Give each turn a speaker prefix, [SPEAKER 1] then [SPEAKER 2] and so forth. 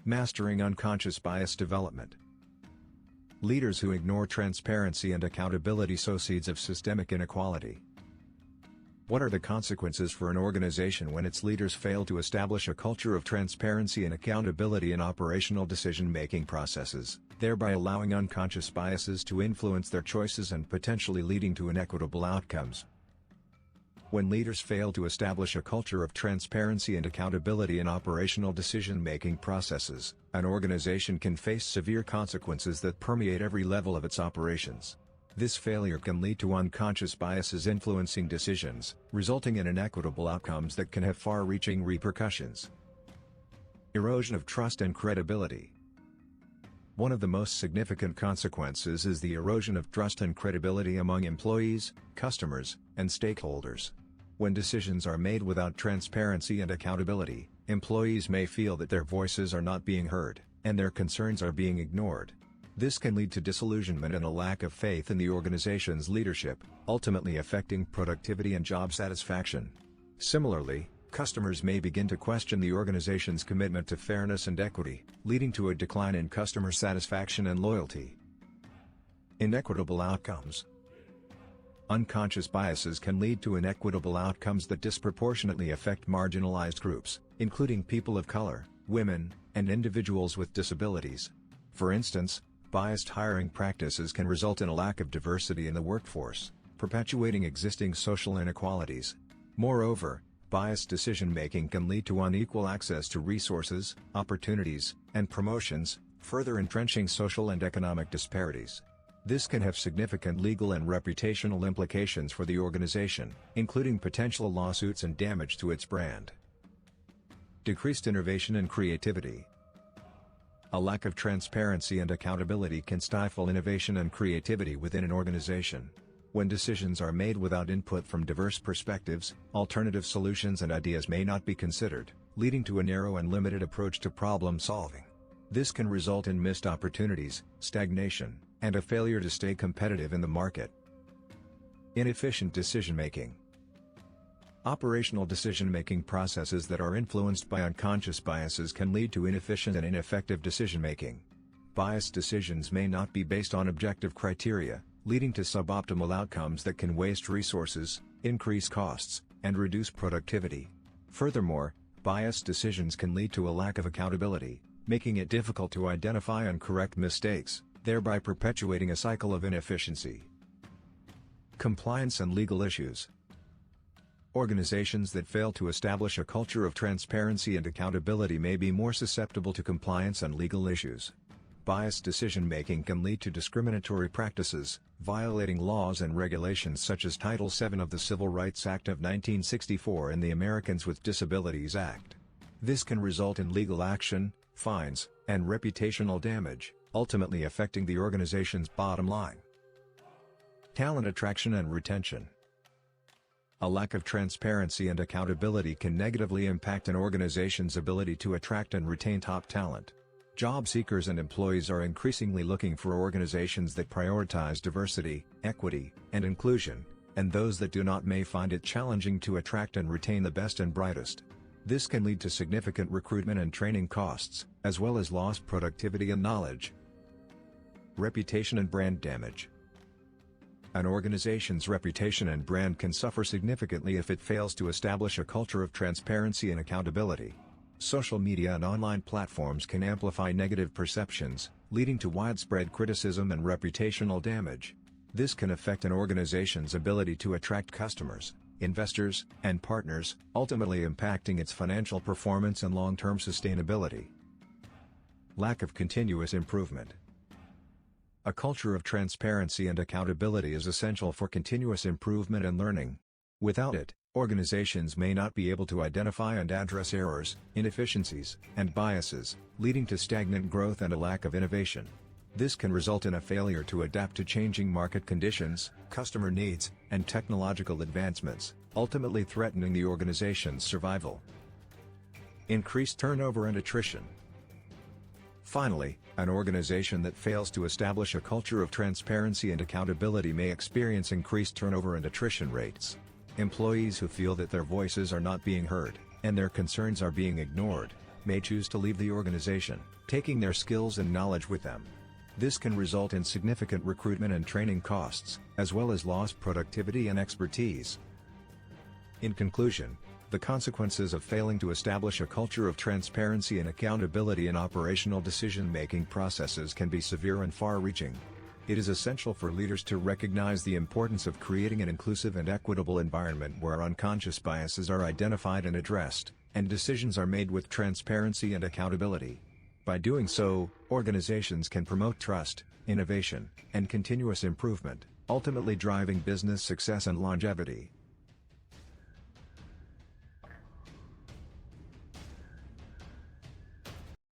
[SPEAKER 1] Mastering unconscious bias development. Leaders who ignore transparency and accountability sow seeds of systemic inequality. What are the consequences for an organization when its leaders fail to establish a culture of transparency and accountability in operational decision-making processes, thereby allowing unconscious biases to influence their choices and potentially leading to inequitable outcomes? When leaders fail to establish a culture of transparency and accountability in operational decision-making processes, an organization can face severe consequences that permeate every level of its operations. This failure can lead to unconscious biases influencing decisions, resulting in inequitable outcomes that can have far-reaching repercussions. Erosion of trust and credibility. One of the most significant consequences is the erosion of trust and credibility among employees, customers, and stakeholders. When decisions are made without transparency and accountability, employees may feel that their voices are not being heard, and their concerns are being ignored. This can lead to disillusionment and a lack of faith in the organization's leadership, ultimately affecting productivity and job satisfaction. Similarly, customers may begin to question the organization's commitment to fairness and equity, leading to a decline in customer satisfaction and loyalty. Inequitable outcomes. Unconscious biases can lead to inequitable outcomes that disproportionately affect marginalized groups, including people of color, women, and individuals with disabilities. For instance, biased hiring practices can result in a lack of diversity in the workforce, perpetuating existing social inequalities. Moreover, biased decision-making can lead to unequal access to resources, opportunities, and promotions, further entrenching social and economic disparities. This can have significant legal and reputational implications for the organization, including potential lawsuits and damage to its brand. Decreased innovation and creativity. A lack of transparency and accountability can stifle innovation and creativity within an organization. When decisions are made without input from diverse perspectives, alternative solutions and ideas may not be considered, leading to a narrow and limited approach to problem solving. This can result in missed opportunities, stagnation, and a failure to stay competitive in the market. Inefficient decision-making. Operational decision-making processes that are influenced by unconscious biases can lead to inefficient and ineffective decision-making. Biased decisions may not be based on objective criteria, leading to suboptimal outcomes that can waste resources, increase costs, and reduce productivity. Furthermore, biased decisions can lead to a lack of accountability, making it difficult to identify and correct mistakes, thereby perpetuating a cycle of inefficiency. Compliance and legal issues. Organizations that fail to establish a culture of transparency and accountability may be more susceptible to compliance and legal issues. Biased decision-making can lead to discriminatory practices, violating laws and regulations such as Title VII of the Civil Rights Act of 1964 and the Americans with Disabilities Act. This can result in legal action, fines, and reputational damage, ultimately affecting the organization's bottom line. Talent attraction and retention. A lack of transparency and accountability can negatively impact an organization's ability to attract and retain top talent. Job seekers and employees are increasingly looking for organizations that prioritize diversity, equity, and inclusion, and those that do not may find it challenging to attract and retain the best and brightest. This can lead to significant recruitment and training costs, as well as lost productivity and knowledge. Reputation and brand damage. An organization's reputation and brand can suffer significantly if it fails to establish a culture of transparency and accountability. Social media and online platforms can amplify negative perceptions, leading to widespread criticism and reputational damage. This can affect an organization's ability to attract customers, investors, and partners, ultimately impacting its financial performance and long-term sustainability. Lack of continuous improvement. A culture of transparency and accountability is essential for continuous improvement and learning. Without it, organizations may not be able to identify and address errors, inefficiencies, and biases, leading to stagnant growth and a lack of innovation. This can result in a failure to adapt to changing market conditions, customer needs, and technological advancements, ultimately threatening the organization's survival. Increased turnover and attrition. Finally, an organization that fails to establish a culture of transparency and accountability may experience increased turnover and attrition rates. Employees who feel that their voices are not being heard, and their concerns are being ignored, may choose to leave the organization, taking their skills and knowledge with them. This can result in significant recruitment and training costs, as well as lost productivity and expertise. In conclusion, the consequences of failing to establish a culture of transparency and accountability in operational decision-making processes can be severe and far-reaching. It is essential for leaders to recognize the importance of creating an inclusive and equitable environment where unconscious biases are identified and addressed, and decisions are made with transparency and accountability. By doing so, organizations can promote trust, innovation, and continuous improvement, ultimately driving business success and longevity.